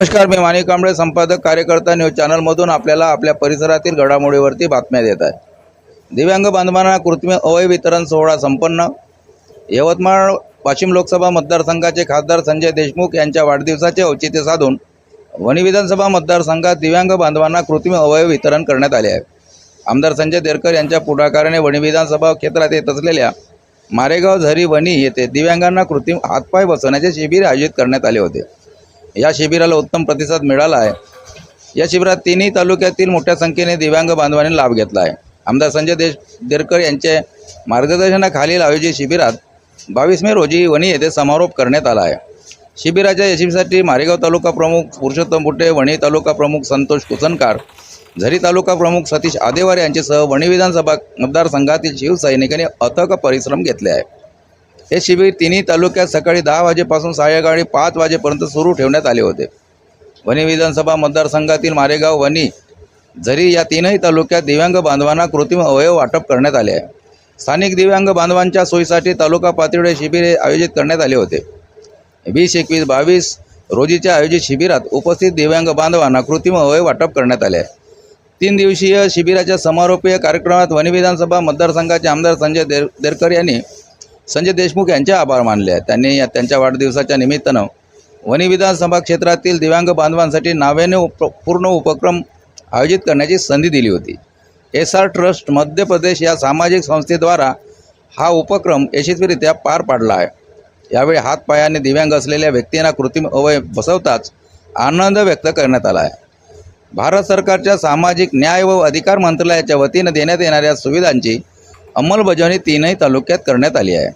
नमस्कार, मी माणिक कांबळे, संपादक कार्यकर्ता न्यूज चॅनलमधून आपल्याला आपल्या परिसरातील घडामोडीवरती बातम्या देत आहे. दिव्यांग बांधवांना कृत्रिम अवयव वितरण सोहळा संपन्न. यवतमाळ वाशिम लोकसभा मतदारसंघाचे खासदार संजय देशमुख यांच्या वाढदिवसाचे औचित्य साधून वणी विधानसभा मतदारसंघात दिव्यांग बांधवांना कृत्रिम अवयव वितरण करण्यात आले आहे. आमदार संजय देरकर यांच्या पुढाकाराने वणी विधानसभा क्षेत्रात येत असलेल्या मारेगाव झरी वणी येथे दिव्यांगांना कृत्रिम हातपाय बसवण्याचे शिबिर आयोजित करण्यात आले होते. या शिबिराला उत्तम प्रतिसाद मिळाला आहे. या शिबिरात तिन्ही तालुक्यातील मोठ्या संख्येने दिव्यांग बांधवांनी लाभ घेतला आहे. आमदार संजय देरकर यांच्या मार्गदर्शनाखालील आयोजित शिबिरात 22 मे रोजी वणी येथे समारोप करण्यात आला आहे. शिबिराच्या यशस्वीसाठी मारेगाव तालुका प्रमुख पुरुषोत्तम बुटे, वणी तालुका प्रमुख संतोष कुसनकार, झरी तालुका प्रमुख सतीश आदेवार यांच्यासह वणी विधानसभा मतदारसंघातील शिवसैनिकांनी अथक परिश्रम घेतले आहे. हे शिबिर तिन्ही तालुक्यात सकाळी 10 वाजेपासून सायंकाळी 5 वाजेपर्यंत सुरू ठेवण्यात आले होते. वणी विधानसभा मतदारसंघातील मारेगाव, वणी, झरी या तीनही तालुक्यात दिव्यांग बांधवांना कृत्रिम अवयव वाटप करण्यात आले आहे. स्थानिक दिव्यांग बांधवांच्या सोयीसाठी तालुका पातळीवर शिबिरे आयोजित करण्यात आले होते. 20, 21, 22 रोजीच्या आयोजित शिबिरात उपस्थित दिव्यांग बांधवांना कृत्रिम अवयव वाटप करण्यात आले आहे. 3 दिवसीय शिबिराच्या समारोपीय कार्यक्रमात वणी विधानसभा मतदारसंघाचे आमदार संजय देरकर यांनी संजय देशमुख यांचे आभार मानले आहेत. त्यांनी त्यांच्या वाढदिवसाच्या निमित्तानं वणी विधानसभा क्षेत्रातील दिव्यांग बांधवांसाठी नाविन्यपूर्ण उपक्रम आयोजित करण्याची संधी दिली होती. SR ट्रस्ट मध्य प्रदेश या सामाजिक संस्थेद्वारा हा उपक्रम यशस्वीरित्या पार पाडला आहे. यावेळी हातपायाने दिव्यांग असलेल्या व्यक्तींना कृत्रिम अवयव बसवताच आनंद व्यक्त करण्यात आला आहे. भारत सरकारच्या सामाजिक न्याय व अधिकार मंत्रालयाच्या वतीनं देण्यात येणाऱ्या सुविधांची अंमलबजावणी तीनही तालुक्यात करण्यात आली आहे.